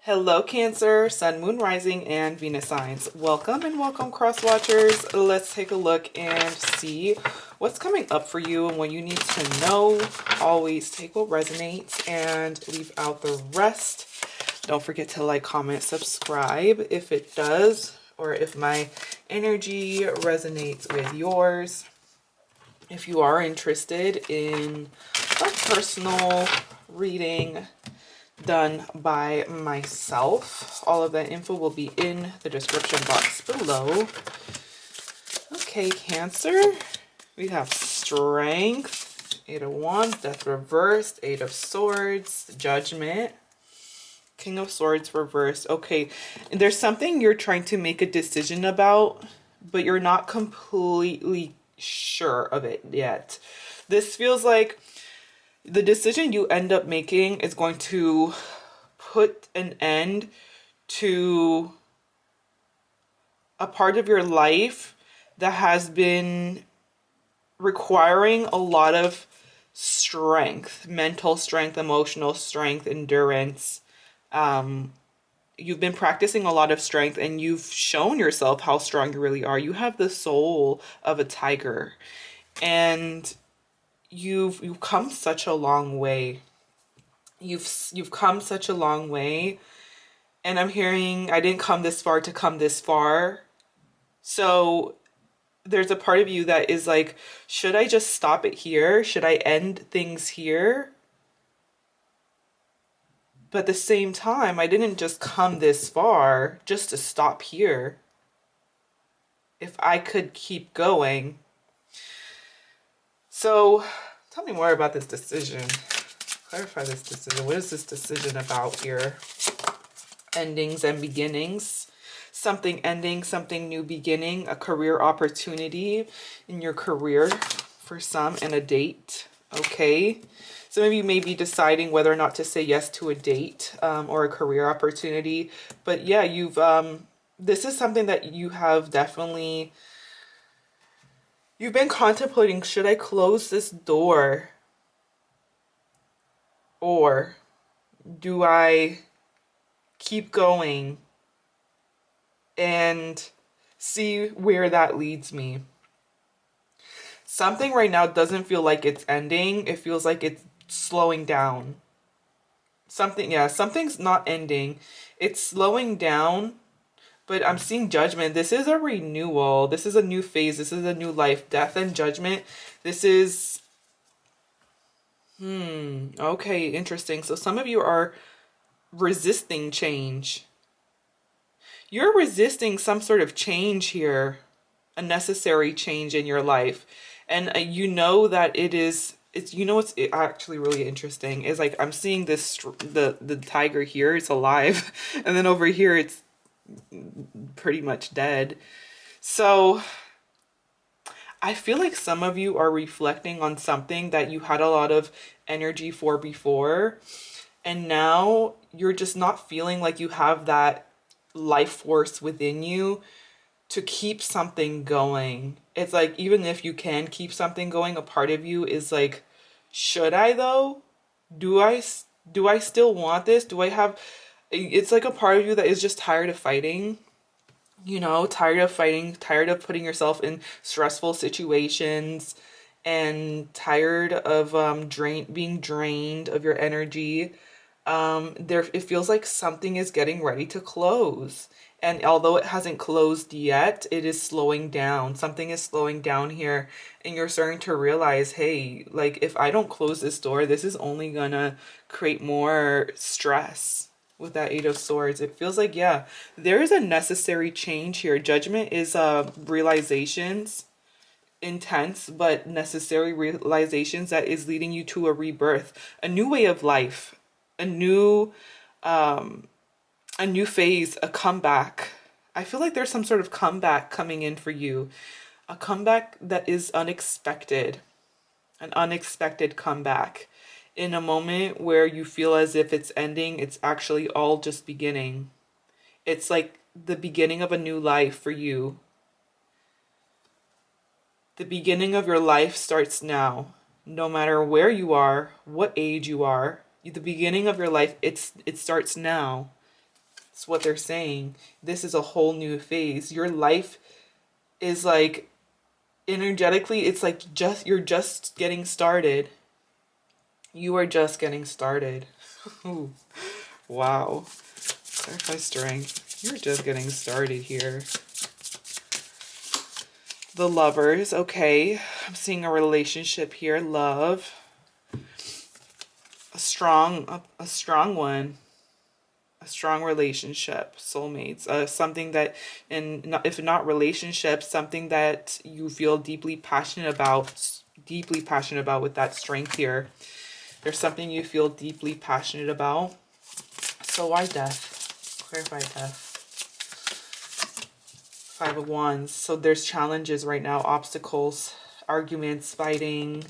Hello Cancer, Sun, Moon, Rising, and Venus signs. Welcome and welcome cross watchers. Let's take a look and see what's coming up for you and what you need to know. Always take what resonates and leave out the rest. Don't forget to like, comment, subscribe if it does, or if my energy resonates with yours. If you are interested in a personal reading done by myself, all of that info will be in the description box below. Okay, Cancer, we have Strength, Eight of Wands, Death reversed, Eight of Swords, Judgment, King of Swords reversed. Okay, there's something you're trying to make a decision about, but you're not completely sure of it yet. This feels like the decision you end up making is going to put an end to a part of your life that has been requiring a lot of strength, mental strength, emotional strength, endurance. You've been practicing a lot of strength and you've shown yourself how strong you really are. You have the soul of a tiger, and you've come such a long way. You've come such a long way, and I'm hearing I didn't come this far to come this far. So there's a part of you that is like, should I just stop it here? Should I end things here? But at the same time, I didn't just come this far just to stop here. If I could keep going. So tell me more about this decision. Clarify this decision. What is this decision about here? Endings and beginnings. Something ending, something new beginning, a career opportunity in your career for some, and a date. Okay. Some of you may be deciding whether or not to say yes to a date or a career opportunity. But yeah, this is something that you have definitely, you've been contemplating, should I close this door? Or do I keep going and see where that leads me? Something right now doesn't feel like it's ending. It feels like it's slowing down. Something's not ending. It's slowing down, but I'm seeing Judgment. This is a renewal. This is a new phase. This is a new life. Death and Judgment. This is, okay, interesting. So some of you are resisting change. You're resisting some sort of change here, a necessary change in your life. And you know that it's actually really interesting is like, I'm seeing this, the tiger here, it's alive. And then over here, it's pretty much dead. So I feel like some of you are reflecting on something that you had a lot of energy for before. And now you're just not feeling like you have that life force within you to keep something going. It's like, even if you can keep something going, a part of you is like, should I though? Do I still want this? It's like a part of you that is just tired of fighting. Tired of fighting, tired of putting yourself in stressful situations, and tired of being drained of your energy. It feels like something is getting ready to close. And although it hasn't closed yet, it is slowing down. Something is slowing down here. And you're starting to realize, hey, like, if I don't close this door, this is only gonna create more stress. With that Eight of Swords, it feels like, yeah, there is a necessary change here. Judgment is realizations, intense but necessary realizations that is leading you to a rebirth, a new way of life, a new phase, a comeback. I feel like there's some sort of comeback coming in for you, a comeback that is unexpected, an unexpected comeback. In a moment where you feel as if it's ending, it's actually all just beginning. It's like the beginning of a new life for you. The beginning of your life starts now. No matter where you are, what age you are, the beginning of your life, it starts now. It's what they're saying. This is a whole new phase. Your life is like, energetically, it's like you're just getting started. You are just getting started. Ooh, wow. Clarify strength. You're just getting started here. The Lovers, okay. I'm seeing a relationship here. Love. A strong one. A strong relationship. Soulmates. Something that, if not relationships, something that you feel deeply passionate about. Deeply passionate about with that strength here. There's something you feel deeply passionate about. So why death? Clarify death. Five of Wands. So there's challenges right now, obstacles, arguments, fighting.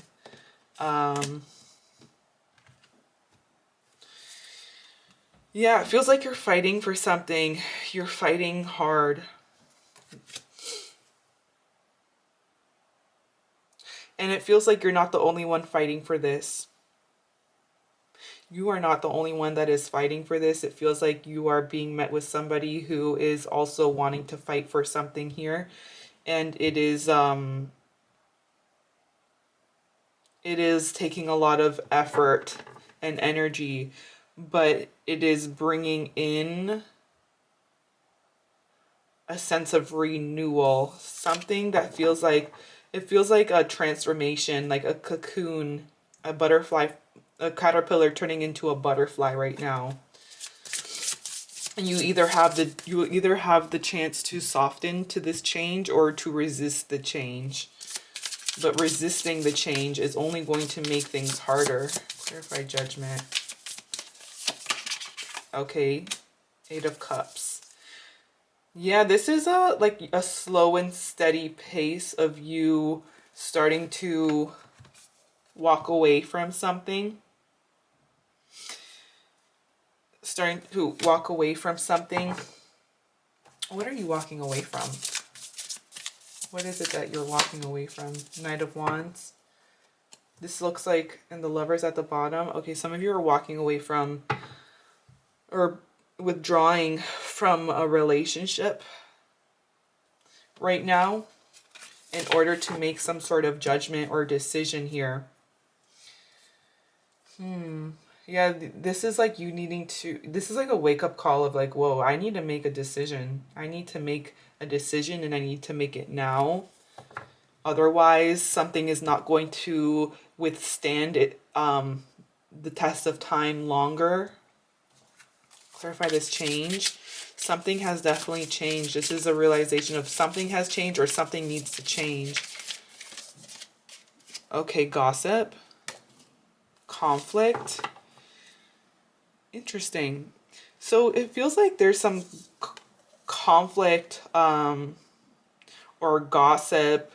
Yeah, it feels like you're fighting for something. You're fighting hard. And it feels like you're not the only one fighting for this. You are not the only one that is fighting for this. It feels like you are being met with somebody who is also wanting to fight for something here. And it is taking a lot of effort and energy, but it is bringing in a sense of renewal, something that feels like, it feels like a transformation, like a cocoon, a butterfly, a caterpillar turning into a butterfly right now. And you either have the chance to soften to this change or to resist the change. But resisting the change is only going to make things harder. Clarify Judgment. Okay, Eight of Cups. Yeah, this is like a slow and steady pace of you starting to walk away from something. Starting to walk away from something. What are you walking away from? What is it that you're walking away from? Knight of Wands. This looks like, and the Lovers at the bottom. Okay, some of you are walking away from or withdrawing from a relationship right now in order to make some sort of judgment or decision here. Yeah, this is like you needing to, this is like a wake-up call of like, whoa, I need to make a decision. I need to make a decision and I need to make it now. Otherwise, something is not going to withstand it, the test of time longer. Clarify this change. Something has definitely changed. This is a realization of something has changed or something needs to change. Okay, gossip. Conflict. Interesting. So it feels like there's some conflict or gossip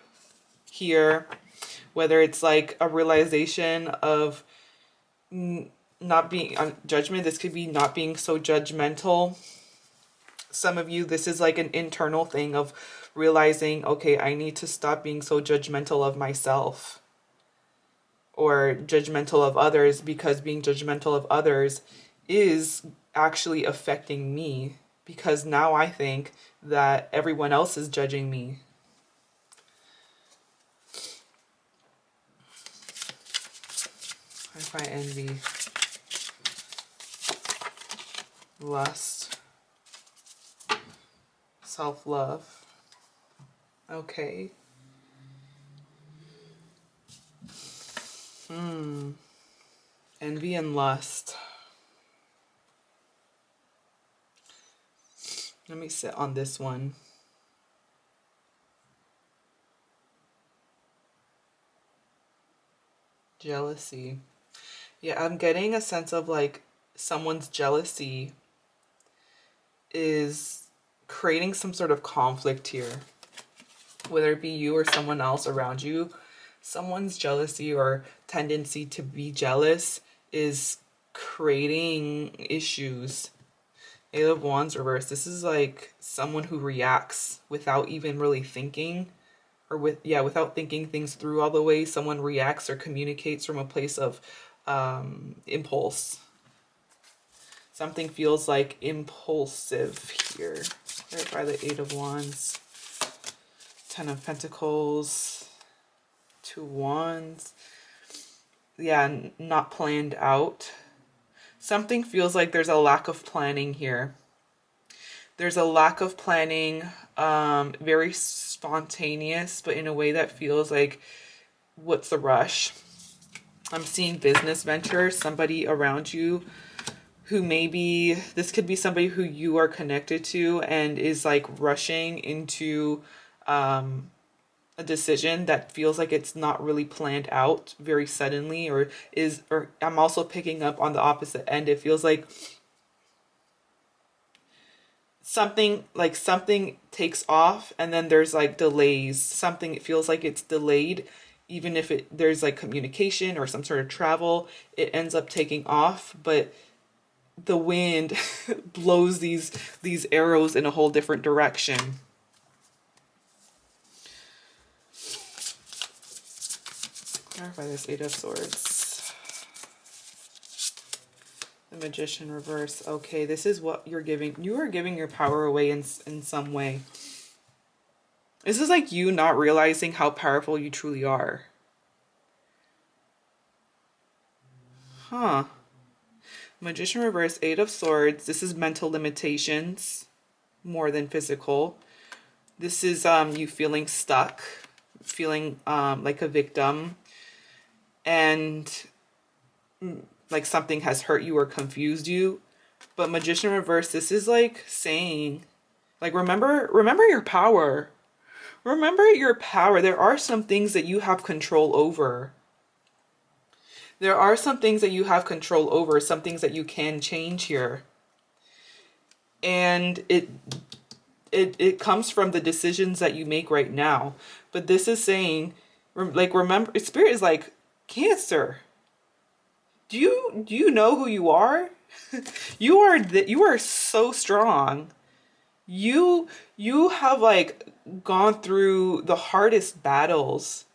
here, whether it's like a realization of not being on judgment. This could be not being so judgmental. Some of you, this is like an internal thing of realizing, okay, I need to stop being so judgmental of myself or judgmental of others, because being judgmental of others is actually affecting me, because now I think that everyone else is judging me. If I envy, lust, self-love. Okay. Envy and lust. Let me sit on this one. Jealousy. Yeah, I'm getting a sense of like someone's jealousy is creating some sort of conflict here. Whether it be you or someone else around you, someone's jealousy or tendency to be jealous is creating issues. Eight of Wands reverse. This is like someone who reacts without even really thinking, or without thinking things through all the way. Someone reacts or communicates from a place of impulse. Something feels like impulsive here. Clarify the Eight of Wands. Ten of Pentacles. Two Wands. Yeah, not planned out. Something feels like there's a lack of planning here. There's a lack of planning, very spontaneous, but in a way that feels like, what's the rush? I'm seeing business ventures, somebody around you who maybe, this could be somebody who you are connected to and is like rushing into a decision that feels like it's not really planned out very suddenly, or I'm also picking up on the opposite end. It feels like something takes off and then there's like delays. Something, it feels like it's delayed, even if there's like communication or some sort of travel, it ends up taking off, but the wind blows these arrows in a whole different direction. Clarify this Eight of Swords. The Magician reverse. Okay, this is what you're giving. You are giving your power away in some way. This is like you not realizing how powerful you truly are. Huh. Magician reverse, Eight of Swords. This is mental limitations more than physical. This is you feeling stuck, feeling like a victim, and like something has hurt you or confused you. But Magician reverse, this is like saying, like, remember your power. Remember your power. There are some things that you have control over. There are some things that you have control over, some things that you can change here. And it comes from the decisions that you make right now. But this is saying, like, remember, Spirit is like, Cancer, do you know who you are? You are so strong. You have like gone through the hardest battles,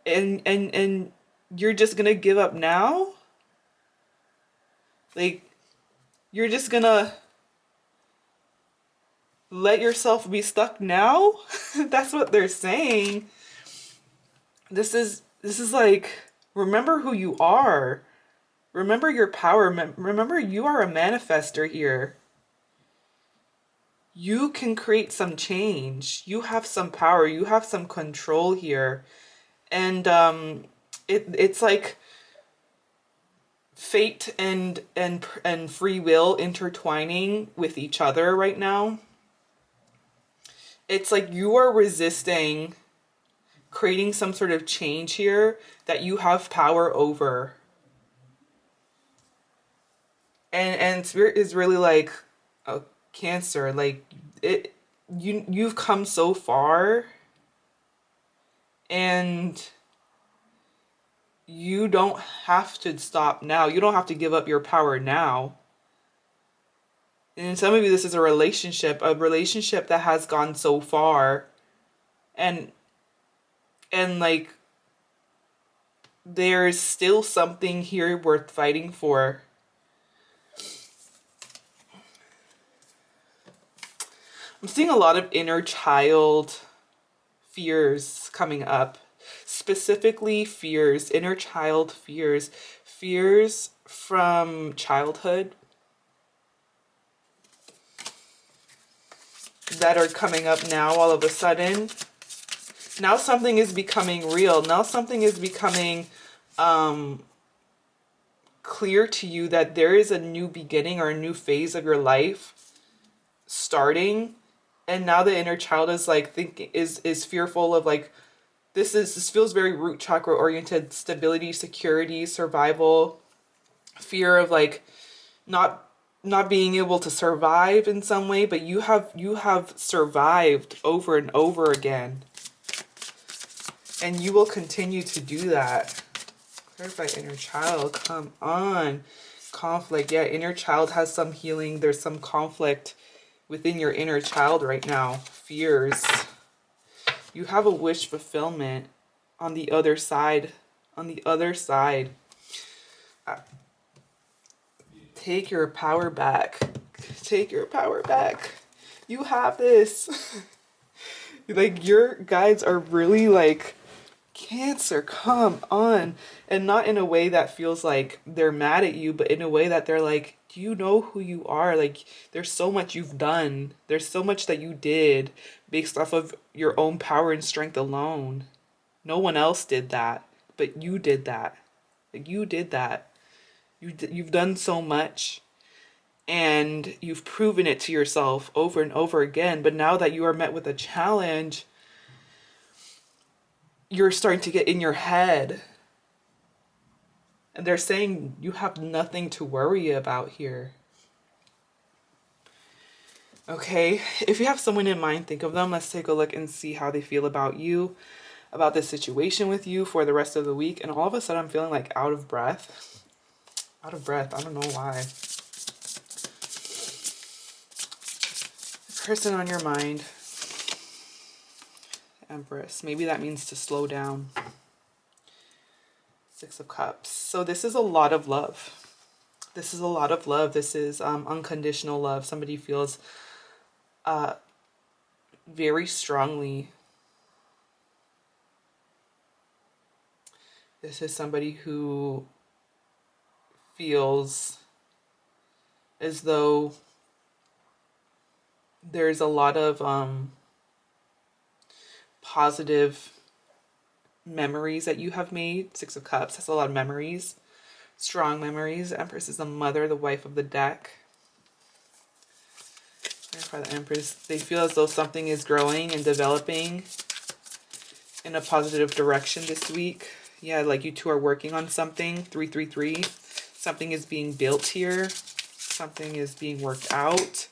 and you're just gonna give up now? Like, you're just gonna let yourself be stuck now? That's what they're saying. This is like, remember who you are. Remember your power. Remember you are a manifester here. You can create some change. You have some power. You have some control here. And it's like fate and free will intertwining with each other right now. It's like you are resisting creating some sort of change here that you have power over. And Spirit is really like, a Cancer, like, you've come so far, and you don't have to stop now. You don't have to give up your power now. And some of you, this is a relationship that has gone so far, and like, there's still something here worth fighting for. I'm seeing a lot of inner child fears coming up. Specifically fears, inner child fears. Fears from childhood that are coming up now all of a sudden. Now something is becoming real. Now something is becoming clear to you that there is a new beginning or a new phase of your life starting. And now the inner child is like is fearful of like, this feels very root chakra oriented, stability, security, survival, fear of like not being able to survive in some way, but you have survived over and over again. And you will continue to do that. Clarify inner child, come on. Conflict, yeah, inner child has some healing. There's some conflict within your inner child right now. Fears. You have a wish fulfillment on the other side. On the other side. Take your power back. Take your power back. You have this. Like, your guides are really like, Cancer, come on. And not in a way that feels like they're mad at you, but in a way that they're like, do you know who you are? Like, there's so much you've done. There's so much that you did based off of your own power and strength alone. No one else did that, but you did that. Like, you did that. You've done so much, and you've proven it to yourself over and over again. But now that you are met with a challenge, you're starting to get in your head. And they're saying you have nothing to worry about here. Okay, if you have someone in mind, think of them. Let's take a look and see how they feel about you, about this situation with you for the rest of the week. And all of a sudden, I'm feeling like out of breath. Out of breath. I don't know why. The person on your mind. Empress. Maybe that means to slow down. Six of Cups. So this is a lot of love. This is a lot of love. This is unconditional love. Somebody feels very strongly. This is somebody who feels as though there's a lot of positive memories that you have made. Six of Cups has a lot of memories, strong memories. Empress is the mother, the wife of the deck. For the Empress, they feel as though something is growing and developing in a positive direction this week. Yeah, like you two are working on something. 333. Something is being built here. Something is being worked out.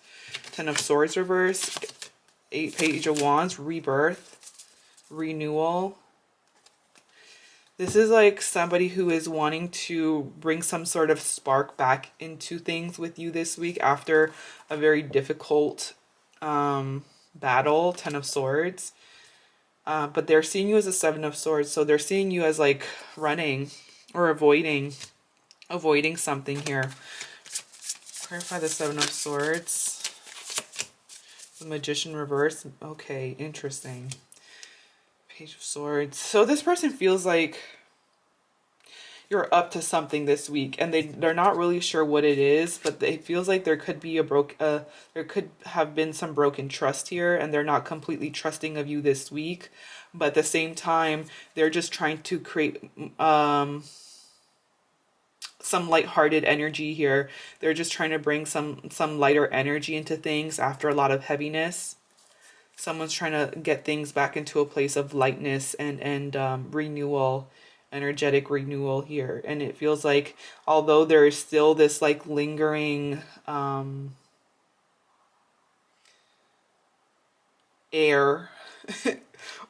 Ten of Swords reverse. Page of Wands. Rebirth. Renewal. This is like somebody who is wanting to bring some sort of spark back into things with you this week after a very difficult battle. Ten of Swords. But they're seeing you as a Seven of Swords. So they're seeing you as like running or avoiding something here. Clarify the Seven of Swords. The Magician reverse. Okay, interesting. Page of Swords. So this person feels like you're up to something this week, and they're not really sure what it is, but it feels like there could be there could have been some broken trust here, and they're not completely trusting of you this week. But at the same time, they're just trying to create some lighthearted energy here. They're just trying to bring some lighter energy into things after a lot of heaviness. Someone's trying to get things back into a place of lightness and renewal, energetic renewal here. And it feels like, although there is still this like lingering air,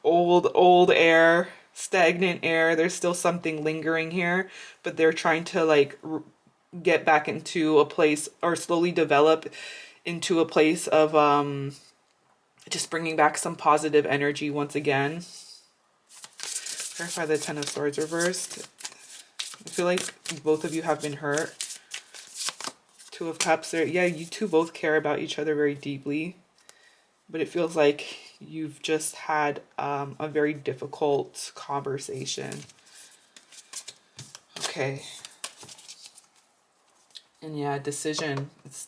old air, stagnant air, there's still something lingering here, but they're trying to like get back into a place, or slowly develop into a place of just bringing back some positive energy once again. Clarify the Ten of Swords reversed. I feel like both of you have been hurt. Two of Cups there. Yeah, you two both care about each other very deeply. But it feels like you've just had a very difficult conversation. Okay. And yeah, decision. It's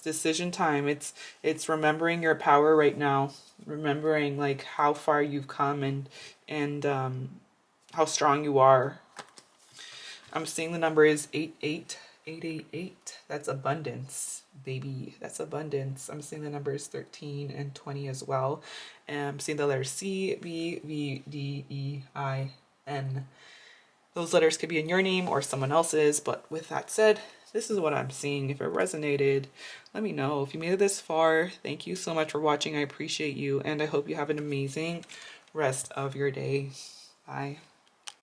decision time. It's remembering your power right now. Remembering like how far you've come and how strong you are. I'm seeing the number is 88888. That's abundance, baby. That's abundance. I'm seeing the numbers 13 and 20 as well. And I'm seeing the letters C, B, V, D, E, I, N. Those letters could be in your name or someone else's, but with that said, this is what I'm seeing. If it resonated, let me know. If you made it this far, thank you so much for watching. I appreciate you, and I hope you have an amazing rest of your day. Bye.